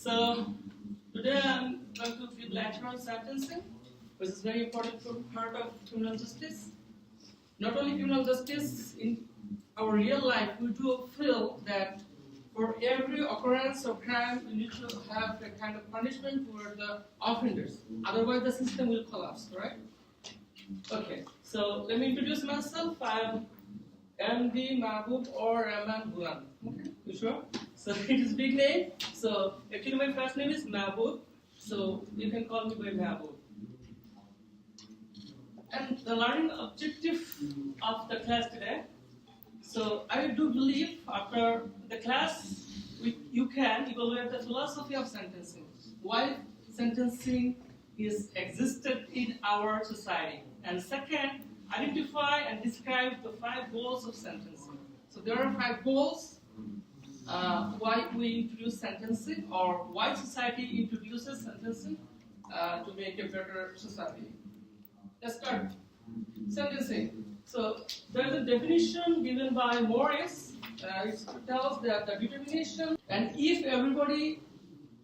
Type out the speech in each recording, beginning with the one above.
So today I'm going to give lecture on sentencing, which is very important part of criminal justice. Not only criminal justice, in our real life, we do feel that for every occurrence of crime, we need to have a kind of punishment for the offenders. Otherwise, the system will collapse, right? Okay, so let me introduce myself. I'm MD Mahbub or Rahman Gulam. Okay, you sure? So it is big name. So actually my first name is Mahbub. So you can call me by Mahbub. And the learning objective of the class today. So I do believe after the class you can evaluate the philosophy of sentencing. Why sentencing is existed in our society. And second, identify and describe the 5 goals of sentencing. So there are 5 goals why we introduce sentencing or why society introduces sentencing to make a better society. Let's start. Sentencing. So there is a definition given by Morris. It tells that the determination, and if everybody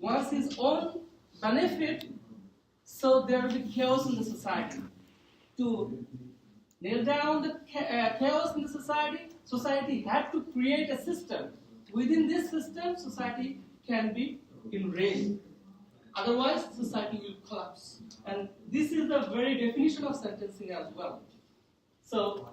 wants his own benefit, so there will be chaos in the society. To nail down the chaos in the society had to create a system. Within this system, society can be enraged. Otherwise, society will collapse. And this is the very definition of sentencing as well. So,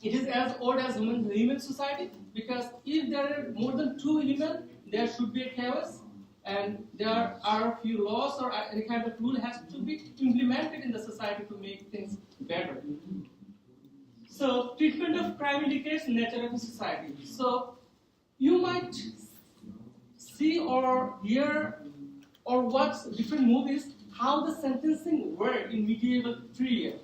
it is as old as human society, because if there are more than 2 humans, there should be a chaos, and there are a few laws or any kind of rule has to be implemented in the society to make things better. So, treatment of crime indicates nature of a society. So, you might see or hear or watch different movies how the sentencing worked in medieval period.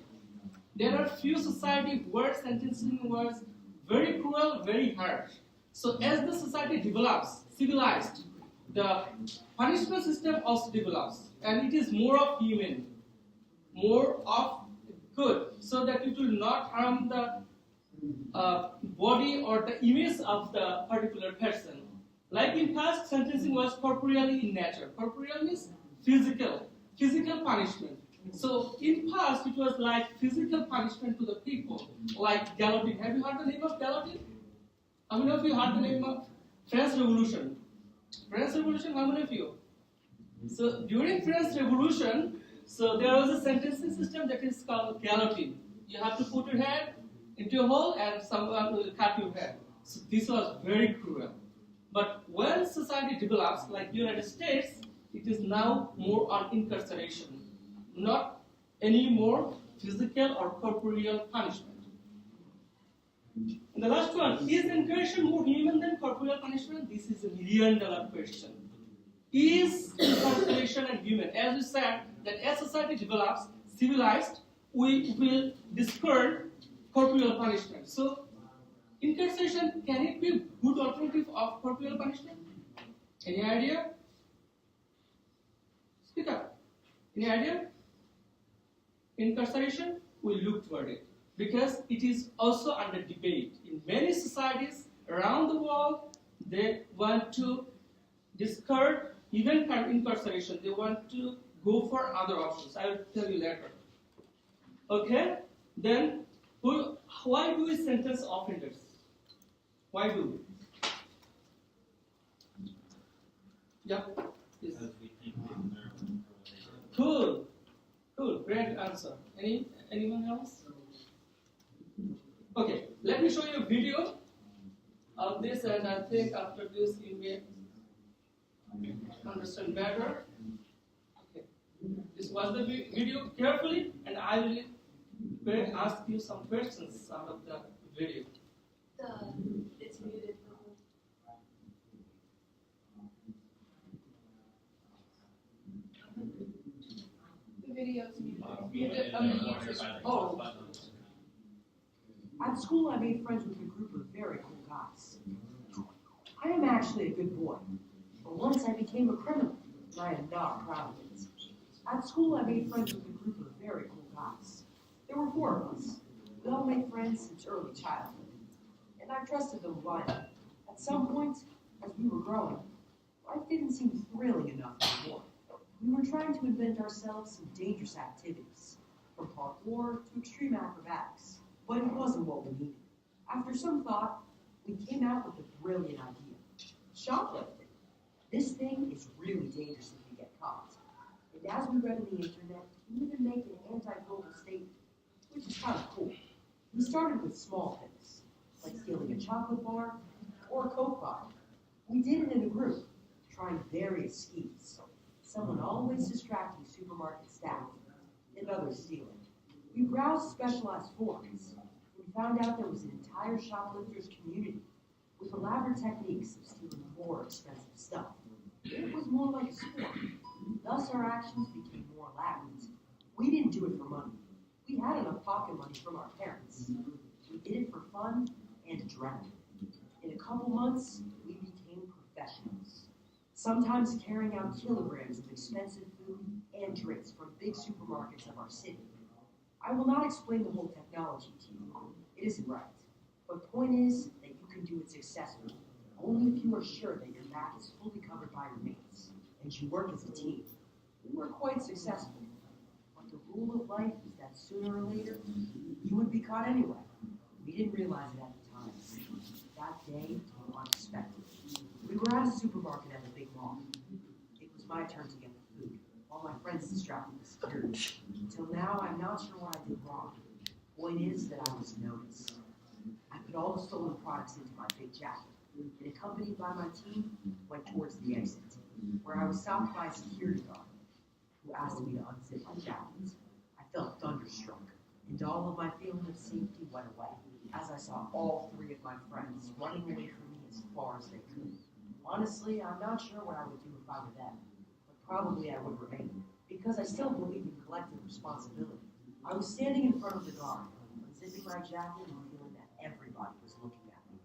There are few societies where sentencing was very cruel, very harsh. So as the society develops, civilized, the punishment system also develops, and it is more of human, more of good, so that it will not harm the body or the image of the particular person. Like in past, sentencing was corporeally in nature. Corporeal means physical punishment. So in past, it was like physical punishment to the people, like guillotine. Have you heard the name of guillotine? How many of you heard the name of French Revolution? French Revolution, how many of you? So during French Revolution, so there was a sentencing system that is called guillotine. You have to put your head into a hole and someone will cut your head. So this was very cruel. But when society develops, like United States, it is now more on incarceration, not any more physical or corporeal punishment. And the last one, is incarceration more human than corporeal punishment? This is a $1 million question. Is incarceration and human? As we said, that as society develops, civilized, we will discard corporeal punishment. So, incarceration, can it be a good alternative of corporeal punishment? Any idea? Speak up. Any idea? Incarceration, we look toward it because it is also under debate. In many societies around the world, they want to discard even incarceration. They want to go for other options. I will tell you later. Okay? Then, why do we sentence offenders? Why do we? Yeah. Yes. Cool. Great answer. Anyone else? Okay. Let me show you a video of this, and I think after this you may understand better. Okay. Just watch the video carefully, and I will ask you some questions out of the video. It's muted. The video's muted. Oh. At school, I made friends with a group of very cool guys. I am actually a good boy, but once I became a criminal, and I am not proud of it. At school, I made friends with a group of very cool guys. There were 4 of us. We all made friends since early childhood, and I trusted them blindly. At some point, as we were growing, life didn't seem thrilling enough anymore. We were trying to invent ourselves some dangerous activities, from parkour to extreme acrobatics, but it wasn't what we needed. After some thought, we came out with a brilliant idea. Shoplifting. This thing is really dangerous if you get caught. And as we read on the internet, we even make an anti-global statement, which is kind of cool. We started with small things, like stealing a chocolate bar or a Coke bottle. We did it in a group, trying various schemes. Someone always distracting supermarket staff, and others stealing. We browsed specialized forums. We found out there was an entire shoplifters community with elaborate techniques of stealing more expensive stuff. It was more like a sport. Thus, our actions became more elaborate. We didn't do it for money. We had enough pocket money from our parents. We did it for fun and adrenaline. In a couple months, we became professionals, sometimes carrying out kilograms of expensive food and drinks from big supermarkets of our city. I will not explain the whole technology to you. It isn't right. But point is that you can do it successfully, only if you are sure that your back is fully covered by your mates, and you work as a team. We were quite successful. But the rule of life is that sooner or later, you would be caught anyway. We didn't realize it at the time. That day came unexpected. We were at a supermarket at a big mall. It was my turn to get the food, while my friends distracted the security. Until now, I'm not sure what I did wrong. Point is that I was noticed. I put all the stolen products into my big jacket, and accompanied by my team, went towards the exit, where I was stopped by a security guard, who asked me to unzip my jacket. I felt thunderstruck, and all of my feeling of safety went away, as I saw all three of my friends running away from me as far as they could. Honestly, I'm not sure what I would do if I were them, but probably I would remain, because I still believe in collective responsibility. I was standing in front of the guard, unzipping my jacket and feeling that everybody was looking at me.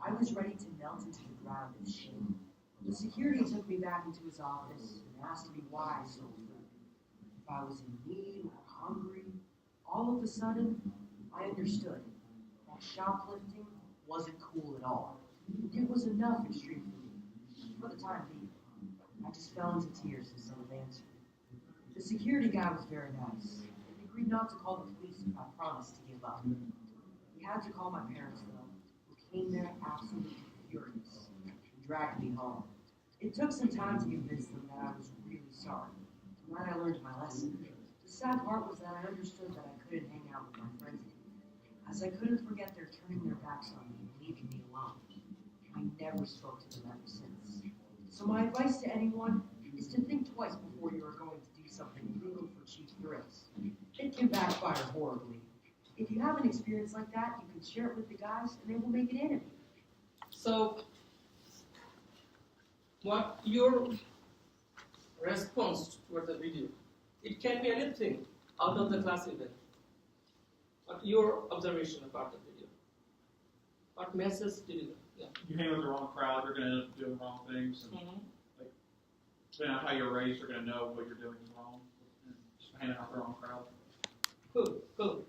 I was ready to melt into the ground in shame. The security took me back into his office and asked me why I stole food. If I was in need or hungry, all of a sudden, I understood that shoplifting wasn't cool at all. It was enough extreme for me, for the time being. I just fell into tears instead of answering. The security guy was very nice, and agreed not to call the police if I promised to give up. He had to call my parents, though, who came there absolutely furious and dragged me home. It took some time to convince them that I was really sorry, and that I learned my lesson. The sad part was that I understood that I couldn't hang out with my friends anymore, as I couldn't forget their turning their backs on me and leaving me alone. I never spoke to them ever since. So my advice to anyone is to think twice before you are going to do something brutal for cheap thrills. It can backfire horribly. If you have an experience like that, you can share it with the guys, and they will make it enemy. So, what your response toward the video? It can be anything out of the class event. What your observation about the video? What message did you? Yeah. You hang with the wrong crowd, you're going to end up doing wrong things. And, like, depending on how you're raised, you're going to know what you're doing is wrong. And just hanging out with the wrong crowd. Cool, cool.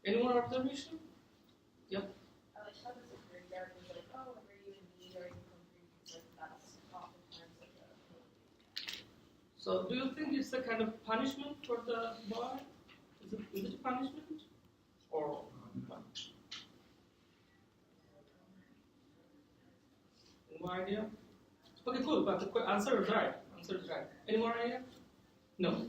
Any more observation? Yep. I like how the security guard was like, oh, whenever you in need or you hungry, because like that's oftentimes like a So, do you think it's a kind of punishment for the boy? Is it a punishment? Or what? Any more idea? Okay, cool, but the answer is right. Any more idea? No.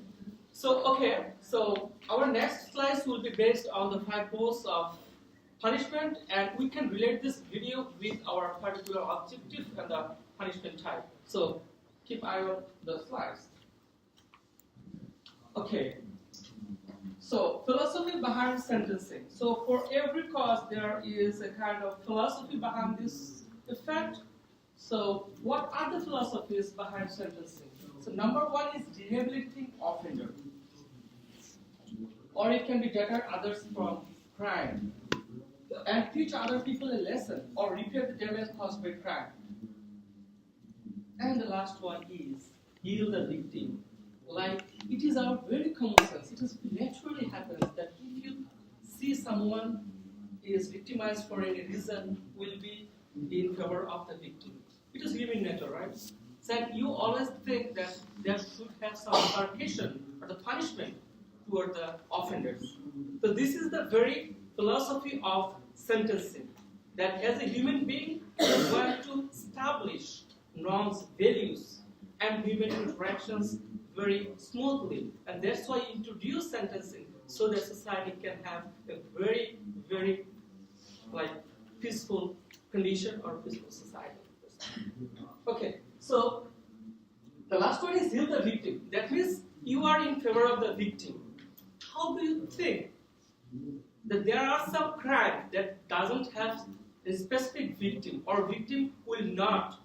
So, okay, so our next slides will be based on the 5 poles of punishment, and we can relate this video with our particular objective and the punishment type. So, keep eye on the slides. Okay. So, philosophy behind sentencing. So, for every cause, there is a kind of philosophy behind this effect. So, what are the philosophies behind sentencing? So, number 1 is rehabilitating offender. Or it can be deter others from crime. And teach other people a lesson or repair the damage caused by crime. And the last one is heal the victim. Like, it is our very common sense. It is naturally happens that if you see someone is victimized for any reason, will be in favor of the victim. It is human nature, right? that you always think that there should have some repercussion or the punishment toward the offenders. So this is the very philosophy of sentencing, that as a human being, you want to establish norms, values, and human interactions very smoothly. And that's why you introduce sentencing, so that society can have a very, very peaceful condition or peaceful society. Okay, so the last one is heal the victim. That means you are in favor of the victim. How do you think that there are some crime that doesn't have a specific victim, or victim will not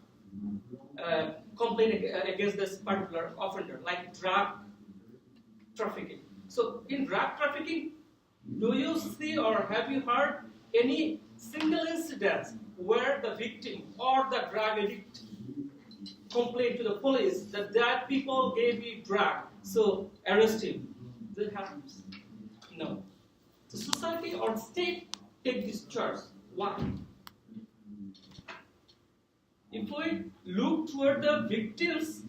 complain against this particular offender, like drug trafficking? So in drug trafficking, do you see or have you heard any single incident where the victim or the drug addict complained to the police that people gave me drug, so arrest him? That happens? No. The society or state take this charge. Why? If we look toward the victims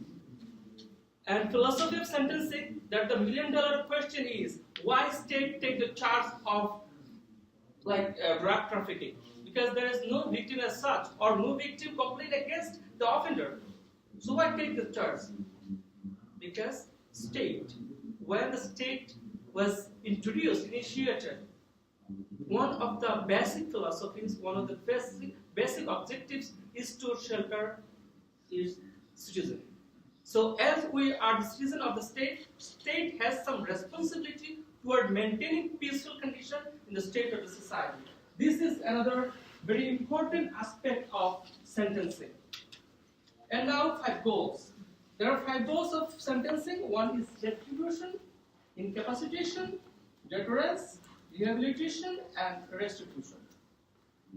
and philosophy of sentencing, that the $1 million question is, why state take the charge of drug trafficking? Because there is no victim as such, or no victim complained against the offender. So why take the charge? Because state, when the state was initiated, one of the basic philosophies, one of the basic objectives is to shelter its citizen. So as we are the citizen of the state has some responsibility toward maintaining peaceful condition in the state or the society. This is another very important aspect of sentencing. And now 5 goals. There are 5 goals of sentencing. One is retribution, incapacitation, deterrence, rehabilitation, and restitution.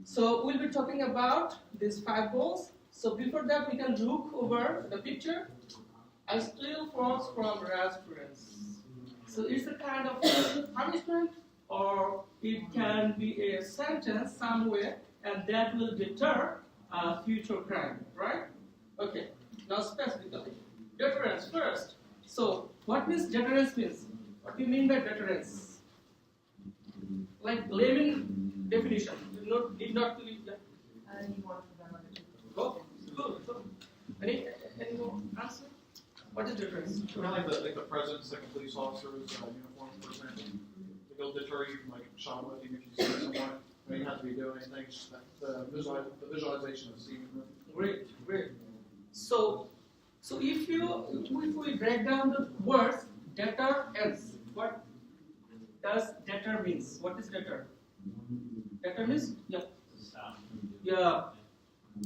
So we'll be talking about these 5 goals. So before that, we can look over the picture. I steal fruits from restaurants. So it's a kind of punishment, or it can be a sentence somewhere, and that will deter future crime, right? Okay, now specifically, deterrence first. So what means deterrence means? What do you mean by deterrence? Like layman definition. You need not to be like. You want them under Okay, good. Any more answer? What is deterrence? Like the presence, like a police officer's uniform, for example. They'll deter you from shoplifting if you see someone. You don't have to be doing anything. Just the visualization of seeing them. Great. So if we break down the words deterrence, what does deter means? What is deter? Deter means yeah.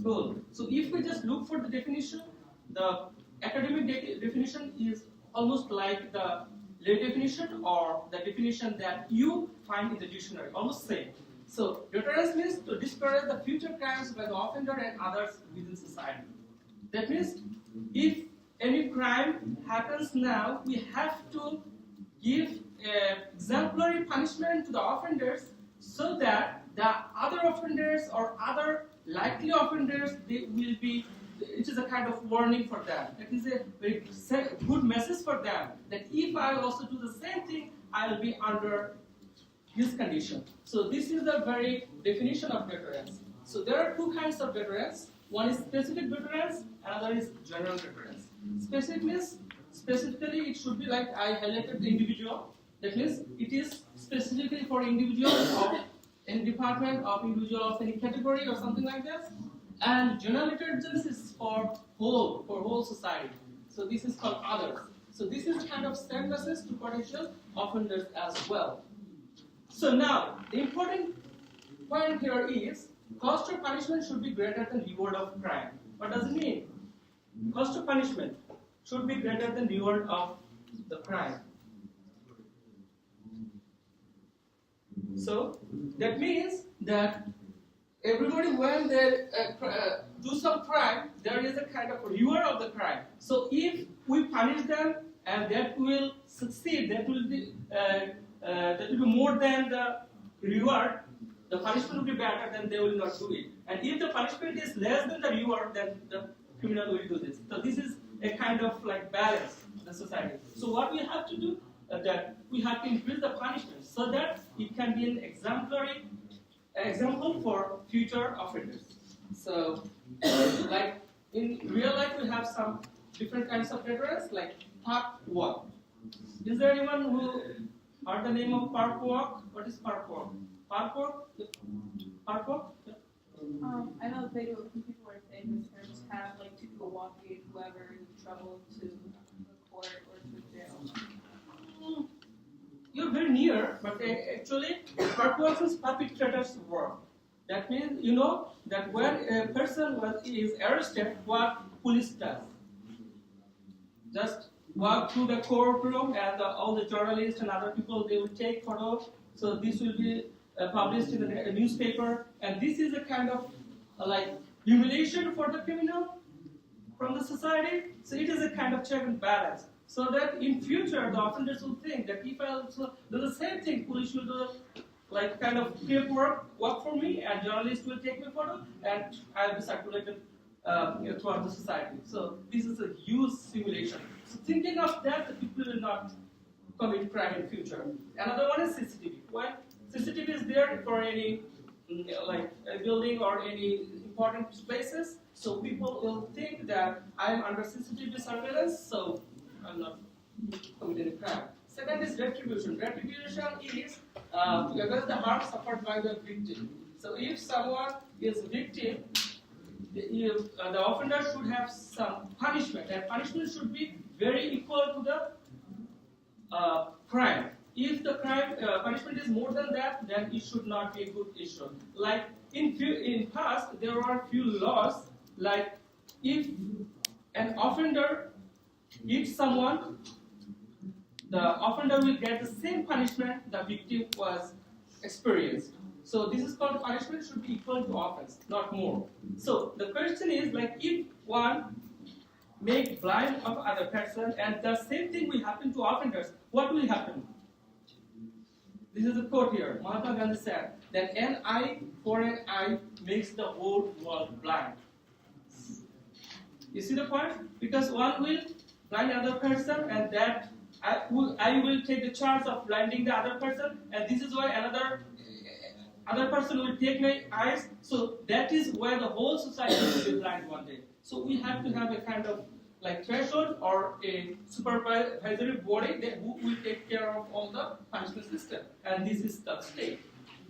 Cool. So if we just look for the definition, the academic definition is almost like the lay definition or the definition that you find in the dictionary, almost same. So deterrence means to discourage the future crimes by the offender and others within society. That means if any crime happens now, we have to give exemplary punishment to the offenders, so that the other offenders or other likely offenders, they will be, it is a kind of warning for them. It is a very good message for them that if I also do the same thing, I will be under this condition. So this is the very definition of deterrence. So there are 2 kinds of deterrence. One is specific deterrence, another is general deterrence. Specific means, specifically it should be like I highlighted the individual. That means it is specifically for individuals of any department, of individual of any category or something like that. And general deterrence is for whole society. So this is called others. So this is kind of send message to potential offenders as well. So now, the important point here is cost of punishment should be greater than reward of crime. What does it mean? Cost of punishment should be greater than reward of the crime. So that means that everybody, when they do some crime, there is a kind of reward of the crime. So if we punish them and that will succeed, that will be more than the reward, the punishment will be better, then they will not do it. And if the punishment is less than the reward, then the criminal will do this. So this is a kind of like balance of the society. So what we have to do, that we have to increase the punishment so that it can be an example for future offenders. So, like in real life, we have some different kinds of veterans, like park walk. Is there anyone who heard the name of park walk? What is park walk? Park walk? Park walk? Yeah. I know that they do. A few people are famous for just have like two people walking whoever is in trouble to the court or to jail. You're very near, but actually, park walk is perpetrator's work. That means you know that when a person is arrested, what police does? Just walk through the courtroom, and all the journalists and other people, they will take photos. So this will be published in the newspaper, and this is a kind of like humiliation for the criminal from the society. So it is a kind of check and balance, so that in future the offenders will think that if I also do the same thing, police will do like kind of paperwork work for me, and journalists will take my photo, and I'll be circulated throughout the society. So this is a huge simulation. So thinking of that, the people will not commit crime in future. Another one is CCTV. Why? CCTV is there for any like a building or any important places. So people will think that I am under CCTV surveillance, so I'm not committing a crime. Second is retribution. Retribution is against the harm suffered by the victim. So if someone is a victim, the offender should have some punishment, and punishment should be very equal to the crime. If the crime punishment is more than that, then it should not be a good issue. Like in past, there were few laws, like if an offender hits someone, the offender will get the same punishment the victim was experienced. So this is called punishment should be equal to offense, not more. So the question is like if one make blind of other person and the same thing will happen to offenders, what will happen? This is a quote here. Mahatma Gandhi said that an eye for an eye makes the whole world blind. You see the point? Because one will blind another person, and that I will take the charge of blinding the other person, and this is why other person will take my eyes. So that is where the whole society will be blind one day. So we have to have a kind of like threshold or a supervisory body who will take care of all the punishment system, and this is the state.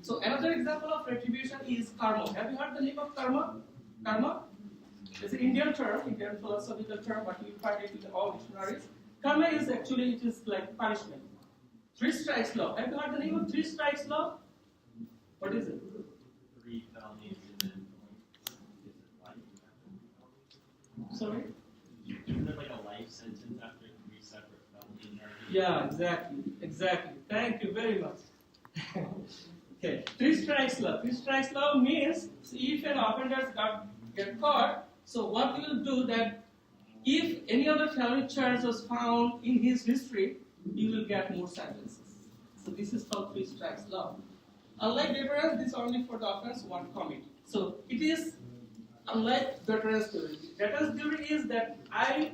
So another example of retribution is karma. Have you heard the name of karma? Karma? It's an Indian term, Indian philosophical term, but you find it in all dictionaries. Karma is actually, it is like punishment. 3 strikes law. Have you heard the name of 3 strikes law? What is it? 3 felonies and then Sorry? isn't it like a life sentence after 3 separate felony charges? Yeah, exactly. Thank you very much. Okay, 3 strikes law. 3 strikes law means if an offender get caught, so what we will do that if any other felony charge was found in his history, he will get more sentences. So this is called 3 strikes law. Unlike veterans, this is only for the offense one commit. So it is unlike veterans theory. Veterans theory is that I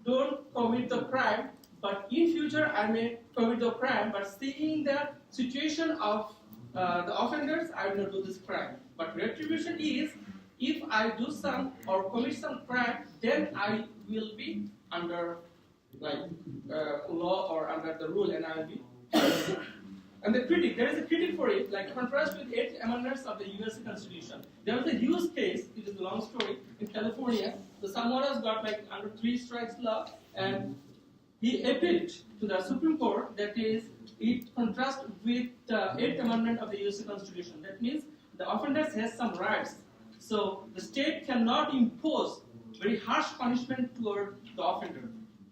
don't commit the crime, but in future I may commit the crime, but seeing the situation of the offenders, I will not do this crime. But retribution is, if I do some or commit some crime, then I will be under like law or under the rule, and I will be. And the critic, there is a critic for it, like contrast with 8 amendments of the US Constitution. There was a huge case, it is a long story, in California. So someone has got like under 3 strikes law, and he appealed to the Supreme Court, that is, it contrasts with the 8th Amendment of the US Constitution. That means the offender has some rights. So the state cannot impose very harsh punishment toward the offender.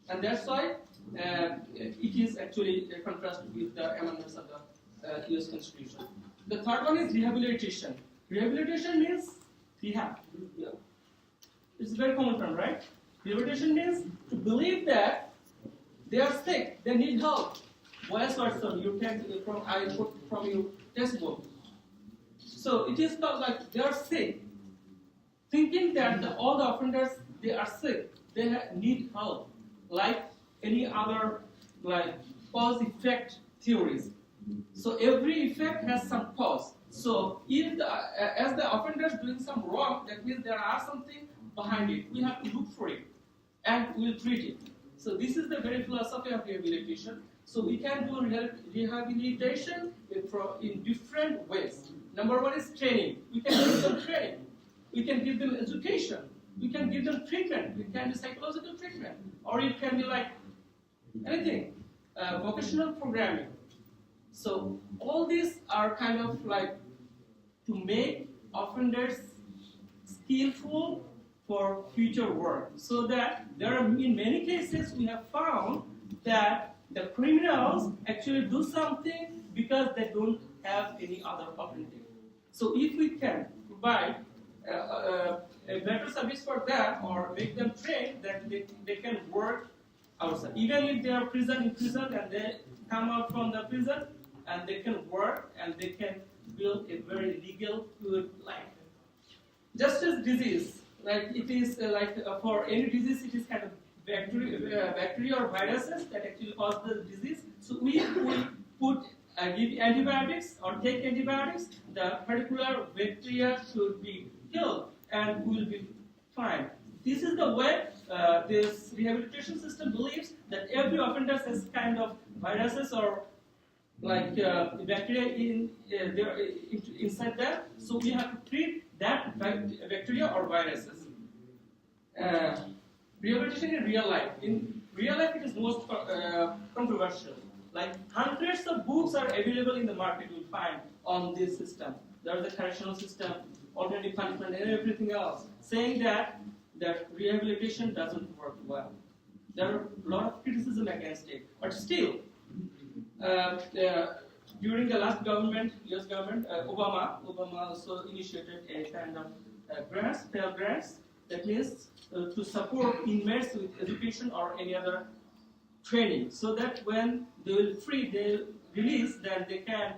And that's why it is actually a contrast with the amendments of the US Constitution. The third one is rehabilitation. Rehabilitation means rehab. Yeah. It's a very common term, right? Rehabilitation means to believe that they are sick, they need help. Vice versa, you take from your textbook. So it is called like they are sick, thinking that all the offenders they are sick, they need help, like any other like cause effect theories. So every effect has some cause. So if as the offender is doing some wrong, that means there are something behind it. We have to look for it and we'll treat it. So this is the very philosophy of rehabilitation. So we can do rehabilitation in different ways. Number one is training. We can give them training. We can give them education. We can give them treatment. We can do psychological treatment. Or it can be like anything, vocational programming. So all these are kind of like to make offenders skillful for future work. So that there are, in many cases, we have found that the criminals actually do something because they don't have any other alternative. So if we can provide a better service for them or make them train, that they can work outside. Even if they are in prison and they come out from the prison and they can work and they can build a very legal, good life. Just as disease, like it is for any disease, it is kind of bacteria or viruses that actually cause the disease. So we give antibiotics or take antibiotics, the particular bacteria should be killed and will be fine. This is the way this rehabilitation system believes that every offender has kind of viruses or like bacteria inside them. So we have to treat that bacteria or viruses. Rehabilitation in real life. In real life, it is most controversial. Like hundreds of books are available in the market. You'll find on this system. There is a correctional system, alternative punishment, and everything else, saying that rehabilitation doesn't work well. There are a lot of criticism against it, but still, during the last government, U.S. government, Obama also initiated a kind of grants, Pell Grants. That means to support inmates with education or any other training, so that when they will release, then they can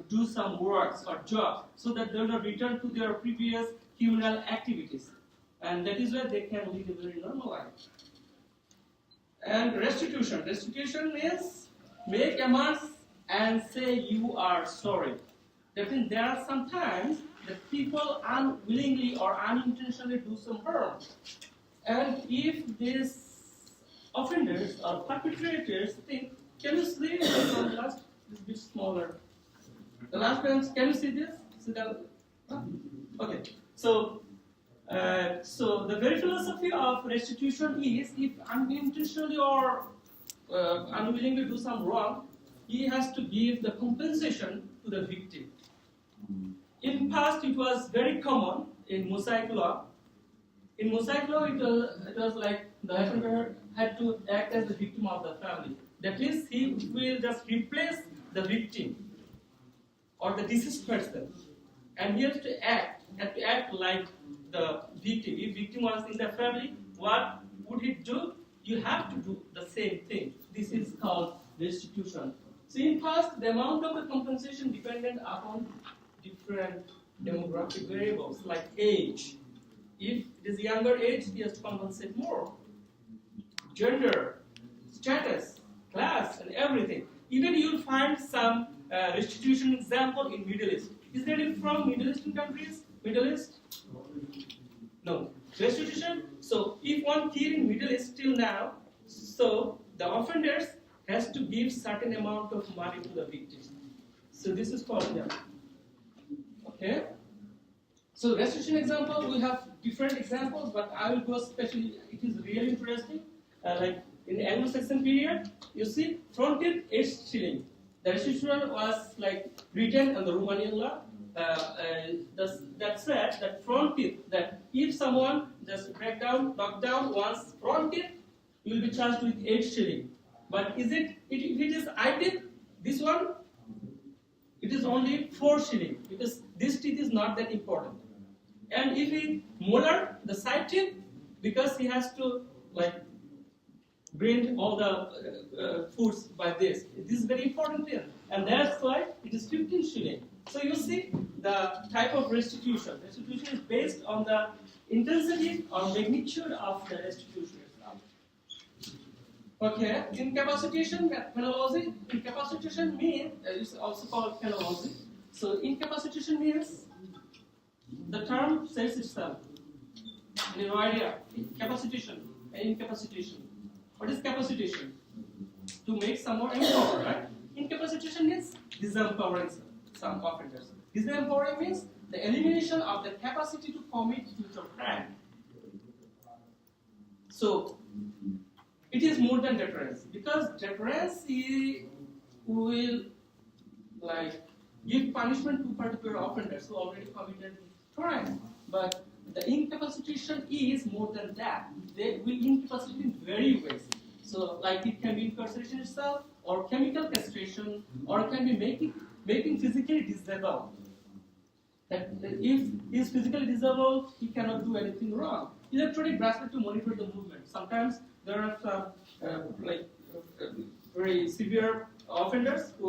do some works or jobs, so that they will return to their previous criminal activities, and that is where they can live a very normal life. And restitution. Restitution means make amends and say you are sorry. That means there are some times that people unwillingly or unintentionally do some harm. And if these offenders or perpetrators think, can you see the last, this bit smaller? The last one, can you see this? See that? Okay. So the very philosophy of restitution is, if unintentionally or unwillingly do some wrong, he has to give the compensation to the victim. In past, it was very common in Mosaic law. In Mosaic law, it was like the offender had to act as the victim of the family. That is, he will just replace the victim or the deceased person, and he has to act like the victim. If victim was in the family, what would he do? You have to do the same thing. This is called restitution. So in past, the amount of the compensation depended upon different demographic variables like age. If it is younger age, he has to compensate more. Gender, status, class, and everything. Even you'll find some restitution example in Middle East. Is there any from Middle Eastern countries? Middle East? No. Restitution. So if one kid in Middle East till now, so the offenders has to give certain amount of money to the victim. So this is called them. Okay. So restitution example, we have different examples, but I will go especially. It is really interesting. Like in the Anglo-Saxon period, you see, fronted 8 shilling. The restitution was like written in the Romanian law. That said that fronted, that if someone just knock down once fronted, you will be charged with 8 shilling. But if it is eye teeth, this one, it is only 4 shilling, because this teeth is not that important. And if he molar, the side teeth, because he has to like grind all the foods by this. This is very important thing, and that's why it is 15 shilling. So you see the type of restitution. Restitution is based on the intensity or magnitude of the restitution itself. Okay, incapacitation penology. Incapacitation means it's also called penology. So incapacitation means the term says itself. No idea. Capacitation. Incapacitation. What is capacitation? To make someone empowered, right? Incapacitation means disempowering some offenders. Disempowering means the elimination of the capacity to commit future crime. So it is more than deterrence, because deterrence will give punishment to particular offenders who already committed crime. But the incapacitation is more than that. They will incapacitate in various ways. So, like it can be incarceration itself, or chemical castration, or it can be making physically disabled. That if he is physically disabled, he cannot do anything wrong. Electronic bracelet to monitor the movement. Sometimes there are some very severe offenders who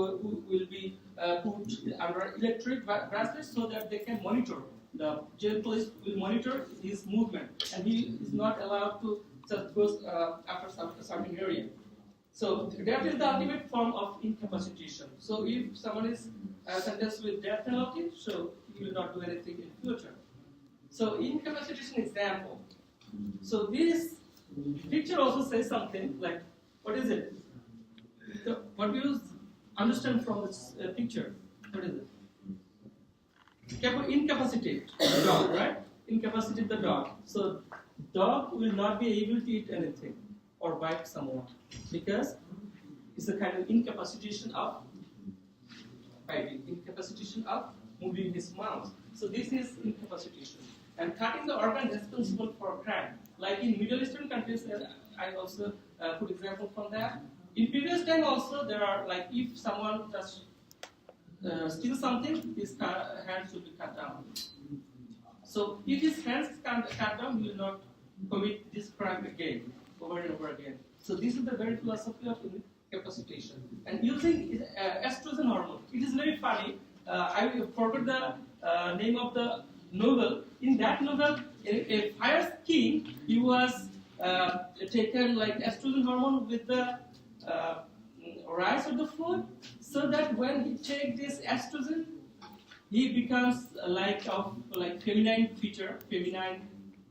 will be put under electric bracelets so that they can monitor. The jail police will monitor his movement, and he is not allowed to just go after some certain area. So that is the ultimate form of incapacitation. So if someone is sentenced with death penalty, so he will not do anything in future. So incapacitation example. So this picture also says something like, what is it? What do you understand from this picture? What is it? Incapacitate the dog, right? Incapacitate the dog. So dog will not be able to eat anything or bite someone because it's a kind of incapacitation of biting, incapacitation of moving his mouth. So this is incapacitation. And cutting the organ responsible for crime. Like in Middle Eastern countries, I also put example from that. In previous time also, there are like if someone just steals something, his hands will be cut down. So if his hands cut down, he will not commit this crime again, over and over again. So this is the very philosophy of incapacitation. And using estrogen hormone, it is very funny. I forgot the name of the novel. In that novel, a fire king, he was taken like estrogen hormone with the rice or the food, so that when he takes this estrogen, he becomes like feminine feature, feminine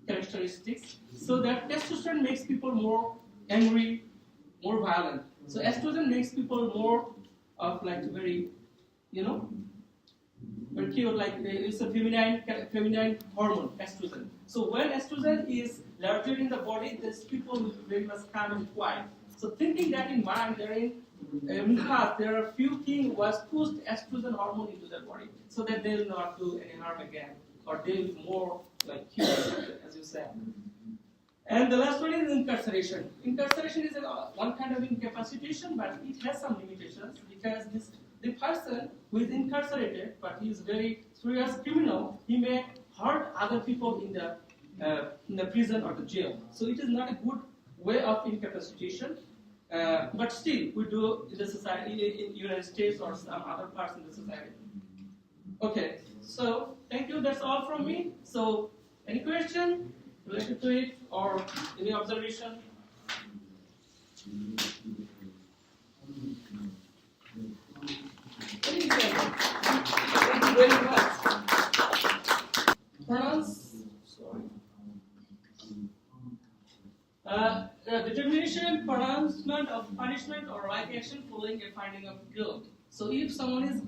characteristics, so that testosterone makes people more angry, more violent. So estrogen makes people more of like very, very cute, like it's a feminine hormone, estrogen. So when estrogen is larger in the body, these people will be very much calm and quiet. So thinking that in mind, in past, there are few things was pushed estrogen hormone into their body, so that they will not do any harm again, or they will be more like cute, as you said. And the last one is incarceration. Incarceration is one kind of incapacitation, but it has some limitations because the person who is incarcerated, but he is very serious criminal, he may hurt other people in the prison or the jail. So it is not a good way of incapacitation. But still, we do in the society, in United States or some other parts in the society. Okay, so thank you. That's all from me. So, any question related to it or any observation? Thank you very much. Determination, pronouncement of punishment or right action following a finding of guilt. So if someone is